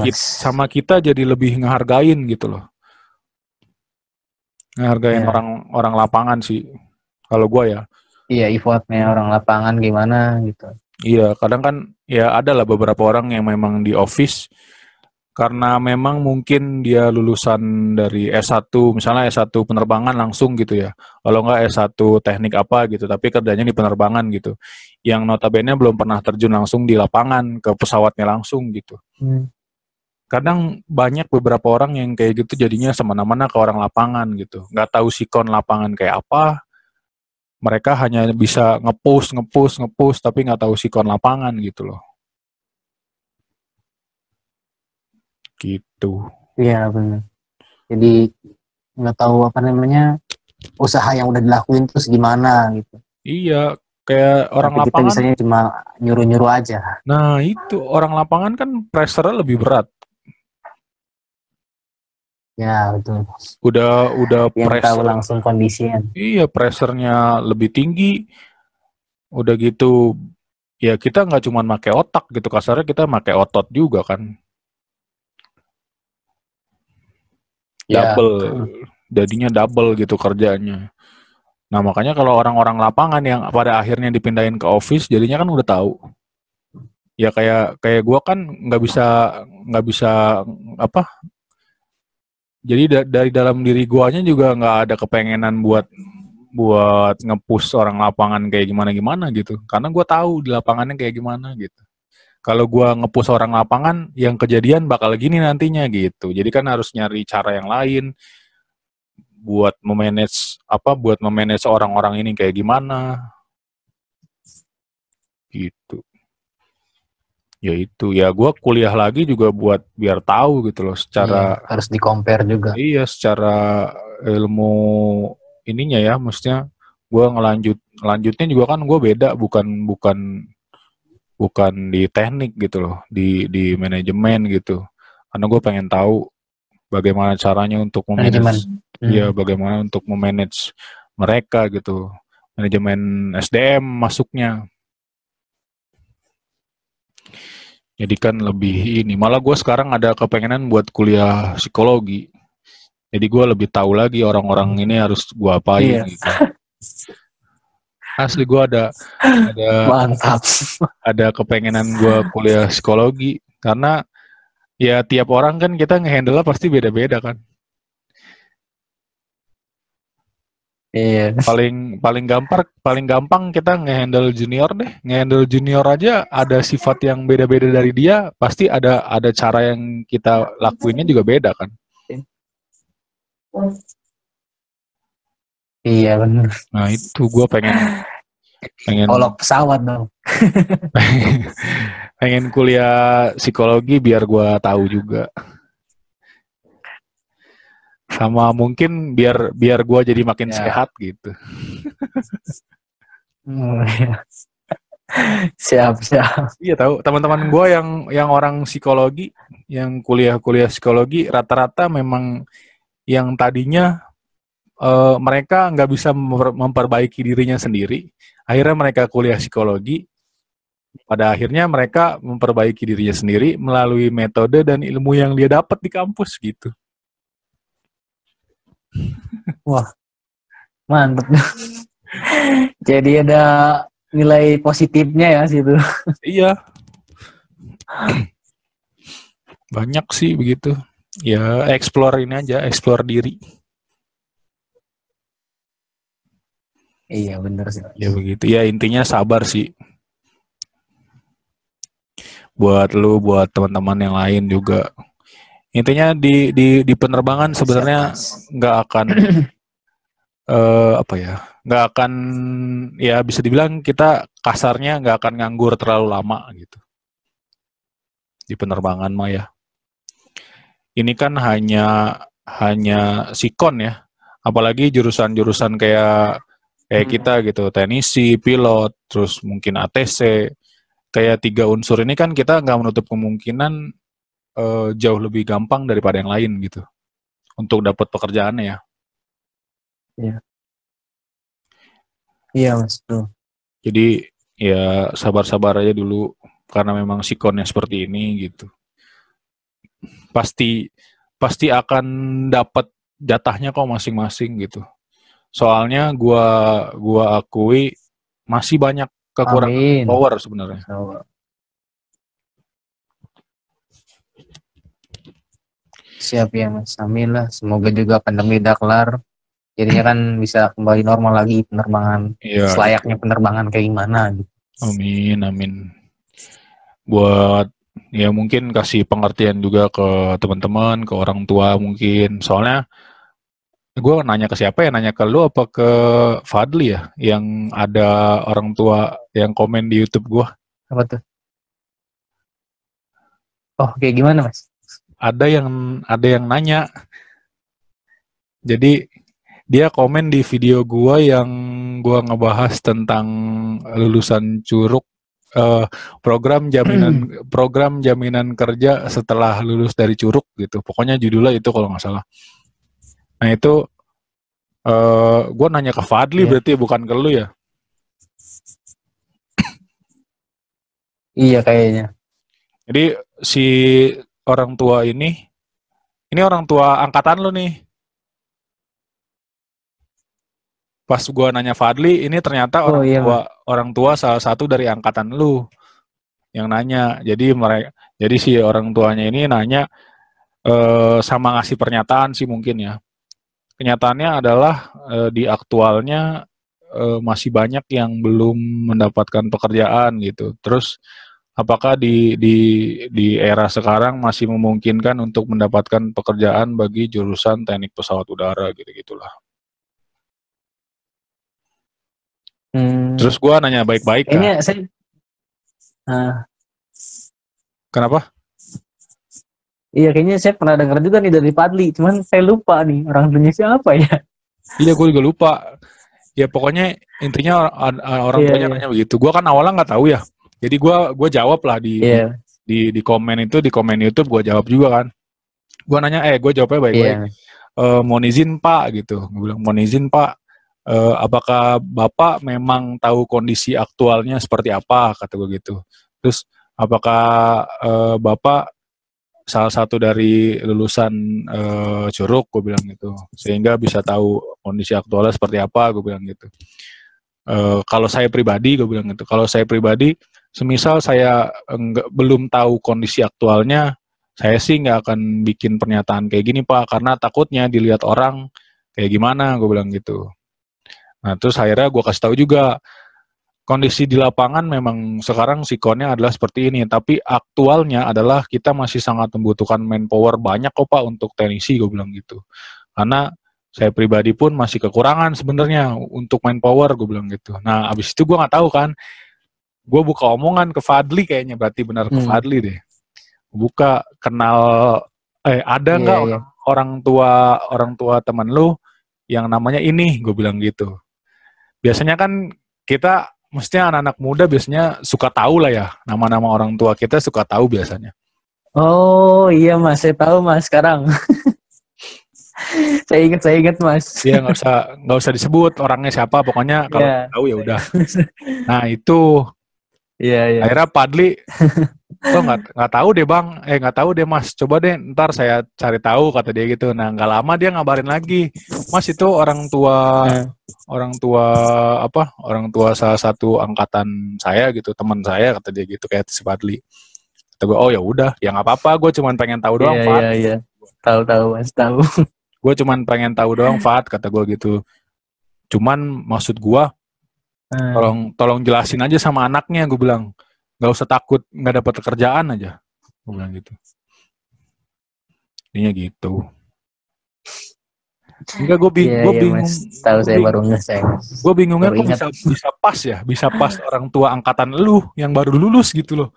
Mas. sama kita jadi lebih ngehargain gitu loh. Ngehargain Ya. orang lapangan sih. Kalau gue ya. Iya, effortnya orang lapangan gimana gitu. Iya, kadang kan ya ada lah beberapa orang yang memang di office karena memang mungkin dia lulusan dari S1, misalnya S1 penerbangan langsung gitu ya. Kalau nggak S1 teknik apa gitu, tapi kerjanya di penerbangan gitu. Yang notabene belum pernah terjun langsung di lapangan ke pesawatnya langsung gitu. Kadang banyak beberapa orang yang kayak gitu jadinya semena-mena ke orang lapangan gitu. Nggak tahu sikon lapangan kayak apa, mereka hanya bisa ngepush, tapi nggak tahu sikon lapangan gitu loh. Gitu. Iya benar. Jadi nggak tahu apa namanya usaha yang udah dilakuin terus gimana gitu. Iya, kayak orang Tapi kita lapangan. bisanya cuma nyuruh-nyuruh aja. Nah, itu orang lapangan kan pressure-nya lebih berat. Ya betul. Udah Yang tahu pressure. langsung kondisinya. Iya, pressure-nya lebih tinggi. Udah gitu, ya kita nggak cuma pakai otak gitu, kasarnya kita pakai otot juga kan. Ya. Double, jadinya double gitu kerjanya. Nah, makanya kalau orang-orang lapangan yang pada akhirnya dipindahin ke office, jadinya kan udah tahu. Ya kayak gue kan nggak bisa apa. Jadi dari dalam diri guanya juga nggak ada kepengenan buat nge-push orang lapangan kayak gimana gitu. Karena gue tahu di lapangannya kayak gimana gitu. Kalau gue nge-push orang lapangan, yang kejadian bakal gini nantinya gitu. Jadi kan harus nyari cara yang lain buat memanage orang-orang ini kayak gimana gitu. Ya itu ya gue kuliah lagi juga buat biar tahu gitu loh Iya, secara harus di-compare juga. iya secara ilmu ininya ya, maksudnya gue ngelanjutnya juga kan gue beda, bukan bukan bukan di teknik gitu loh, di manajemen gitu, karena gue pengen tahu bagaimana caranya untuk Manajemen. ya bagaimana untuk memanage mereka gitu, manajemen SDM masuknya. Jadi kan lebih ini, malah gue sekarang ada kepengenan buat kuliah psikologi. Jadi gue lebih tahu lagi orang-orang ini harus gue apain Iya. gitu. Asli gue Mantap. ada kepengenan gue kuliah psikologi karena ya tiap orang kan kita ngehandle pasti beda-beda kan. Iya. Paling gampang kita ngehandle junior deh. Ngehandle junior aja ada sifat yang beda-beda dari dia, pasti ada cara yang kita lakuinnya juga beda kan. Iya benar. Nah itu gue pengen Olok pesawat dong. pengen kuliah psikologi biar gue tahu juga. Sama mungkin biar gue jadi makin Ya. sehat gitu. Siap. Iya tahu teman-teman gue yang orang psikologi, yang kuliah psikologi rata-rata memang yang tadinya mereka nggak bisa memperbaiki dirinya sendiri, akhirnya mereka kuliah psikologi, pada akhirnya mereka memperbaiki dirinya sendiri melalui metode dan ilmu yang dia dapat di kampus gitu. Wah, mantep. Jadi ada nilai positifnya ya situ. Iya. Banyak sih begitu. Ya explore ini aja, explore diri. Iya benar sih. Ya begitu. Ya intinya sabar sih. Buat lu, buat teman-teman yang lain juga. Intinya di penerbangan sebenarnya nggak akan apa ya? Nggak akan, ya bisa dibilang kita kasarnya nggak akan nganggur terlalu lama gitu. Di penerbangan mah ya. Ini kan hanya sikon ya. Apalagi jurusan-jurusan kayak kita gitu, teknisi, pilot, terus mungkin ATC, kayak 3 unsur ini kan kita nggak menutup kemungkinan jauh lebih gampang daripada yang lain gitu untuk dapat pekerjaannya ya. Iya. Iya mas tuh. Jadi ya sabar-sabar aja dulu karena memang sikonnya seperti ini gitu. pasti akan dapat jatahnya kok masing-masing gitu. Soalnya gua akui masih banyak kekurangan Amin. power sebenarnya. Siap ya Mas, amin lah. Semoga juga pandemi udah kelar. Jadinya kan bisa kembali normal lagi penerbangan. Iya, Selayaknya penerbangan kayak gimana gitu. amin. Buat ya mungkin kasih pengertian juga ke teman-teman, ke orang tua mungkin. Soalnya gue nanya ke siapa ya? Nanya ke lu apa ke Fadli ya? Yang ada orang tua yang komen di YouTube gue. Apa tuh? Oh, kayak gimana Mas? Ada yang nanya. Jadi dia komen di video gua yang gua ngebahas tentang lulusan Curug, program jaminan kerja setelah lulus dari Curug gitu. Pokoknya judulnya itu kalau nggak salah. Nah itu gua nanya ke Fadli berarti bukan ke lu ya? Iya kayaknya. Jadi si orang tua ini orang tua angkatan lu nih. Pas gua nanya Fadli, ini ternyata orang tua salah satu dari angkatan lu yang nanya. Jadi si orang tuanya ini nanya sama ngasih pernyataan sih mungkin ya. Kenyataannya adalah di aktualnya masih banyak yang belum mendapatkan pekerjaan gitu. Terus apakah di era sekarang masih memungkinkan untuk mendapatkan pekerjaan bagi jurusan teknik pesawat udara gitu-gitulah. Terus gue nanya baik-baik kan. Kayaknya saya Kenapa? Iya kayaknya saya pernah dengar juga nih dari Fadli, cuman saya lupa nih orang tuanya siapa ya. Iya gue juga lupa. Ya pokoknya intinya orang tuanya nanya begitu. Gue kan awalnya nggak tahu ya. Jadi gue jawab lah di komen itu, di komen YouTube gue jawab juga kan. Gue nanya gue jawabnya baik-baik. Mohon izin Pak gitu. Gue bilang mohon izin Pak. Apakah Bapak memang tahu kondisi aktualnya seperti apa, kata gue gitu. Terus apakah Bapak salah satu dari lulusan Curug, gue bilang gitu, sehingga bisa tahu kondisi aktualnya seperti apa, gue bilang gitu. Kalau saya pribadi, gue bilang gitu, kalau saya pribadi, semisal saya belum tahu kondisi aktualnya, saya sih nggak akan bikin pernyataan kayak gini Pak, karena takutnya dilihat orang kayak gimana, gue bilang gitu. Nah terus akhirnya gue kasih tahu juga kondisi di lapangan memang sekarang sikonnya adalah seperti ini, tapi aktualnya adalah kita masih sangat membutuhkan manpower banyak kok Pak untuk teknisi, gue bilang gitu. Karena saya pribadi pun masih kekurangan sebenarnya untuk manpower, gue bilang gitu. Nah abis itu gue nggak tahu kan, gue buka omongan ke Fadli kayaknya, berarti benar ke Fadli deh. Buka kenal, ada nggak orang tua teman lu yang namanya ini, gue bilang gitu. Biasanya kan kita, mestinya anak-anak muda biasanya suka tahu lah ya, nama-nama orang tua kita suka tahu biasanya. Oh iya Mas, saya tahu Mas sekarang. saya ingat Mas. Iya nggak usah disebut orangnya siapa, pokoknya kalau tahu ya udah. Nah itu, akhirnya Fadli, oh nggak tahu deh bang, nggak tahu deh Mas, coba deh ntar saya cari tahu, kata dia gitu. Nah nggak lama dia ngabarin lagi, Mas itu orang tua salah satu angkatan saya gitu, teman saya, kata dia gitu, kayak si Fadli. Kata gue, oh ya udah, ya nggak apa-apa, gue cuman pengen tahu doang Fad. Iya. Tahu Mas, tahu. Gue cuman pengen tahu doang Fad, kata gue gitu. Cuman maksud gue, tolong jelasin aja sama anaknya, gue bilang. Gak usah takut nggak dapat kerjaan aja, gue bilang gitu. Intinya gitu. Enggak, gue bingung. Tahu saya baru nggak saya. Gue bingungnya kok bisa pas orang tua angkatan lu yang baru lulus gitu loh.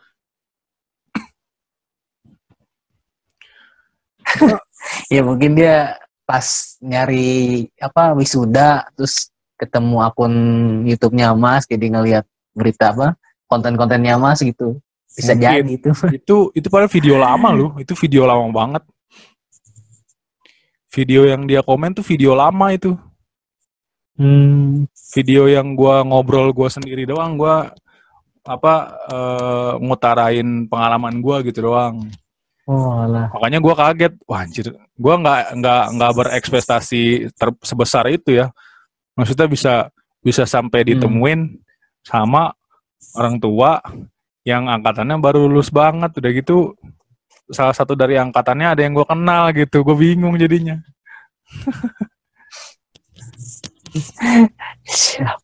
Ya mungkin dia pas nyari wisuda, terus ketemu akun YouTube-nya Mas, jadi ngelihat berita konten-kontennya Mas gitu. Bisa jadi itu padahal video lama loh, itu video lama banget. Video yang dia komen tuh video lama itu. Video yang gue ngobrol gue sendiri doang, gue ngutarain pengalaman gue gitu doang. Oh alah. Makanya gue kaget, wah anjir, gue nggak berekspektasi sebesar itu ya. Maksudnya bisa sampai ditemuin sama orang tua yang angkatannya baru lulus banget, udah gitu salah satu dari angkatannya ada yang gue kenal gitu, gue bingung jadinya. Siap.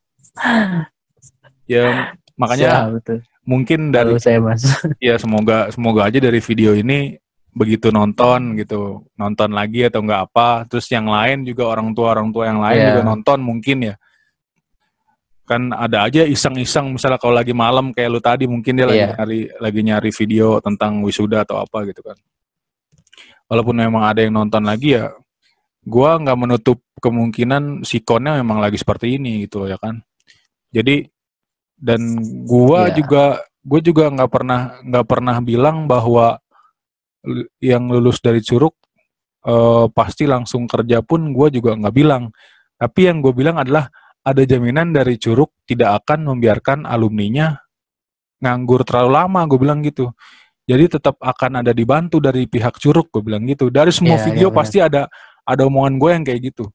Ya makanya Siap, betul. mungkin dari Lalu saya mas. ya semoga aja dari video ini begitu nonton lagi atau enggak apa, terus yang lain juga orang tua yang lain juga nonton mungkin ya. Kan ada aja iseng-iseng misalnya kalau lagi malam kayak lu tadi mungkin dia lagi nyari video tentang wisuda atau apa gitu kan. Walaupun memang ada yang nonton lagi ya, gua nggak menutup kemungkinan sikonnya memang lagi seperti ini gitu ya kan. Jadi dan gue juga nggak pernah bilang bahwa yang lulus dari Curug pasti langsung kerja pun gue juga nggak bilang. Tapi yang gue bilang adalah ada jaminan dari Curug tidak akan membiarkan alumninya nganggur terlalu lama, gue bilang gitu. Jadi tetap akan ada dibantu dari pihak Curug, gue bilang gitu. Dari semua video pasti ada omongan gue yang kayak gitu.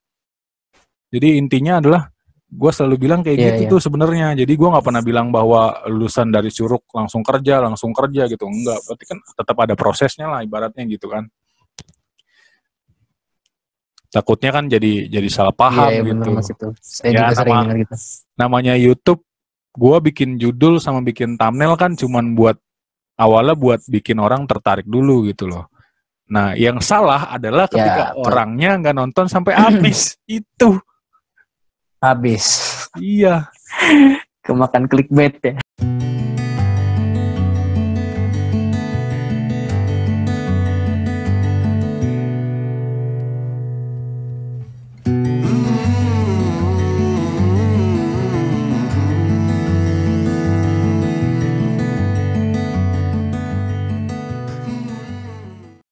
Jadi intinya adalah gue selalu bilang kayak gitu tuh sebenarnya. Jadi gue nggak pernah bilang bahwa lulusan dari Curug langsung kerja gitu. Enggak, berarti kan tetap ada prosesnya lah ibaratnya gitu kan. Takutnya kan jadi salah paham gitu. Bener, Mas, itu. Saya juga sering dengar gitu. Namanya YouTube, gue bikin judul sama bikin thumbnail kan cuman awalnya buat bikin orang tertarik dulu gitu loh. Nah, yang salah adalah ketika orangnya nggak nonton sampai habis itu. Habis. Iya. Kemakan clickbait ya.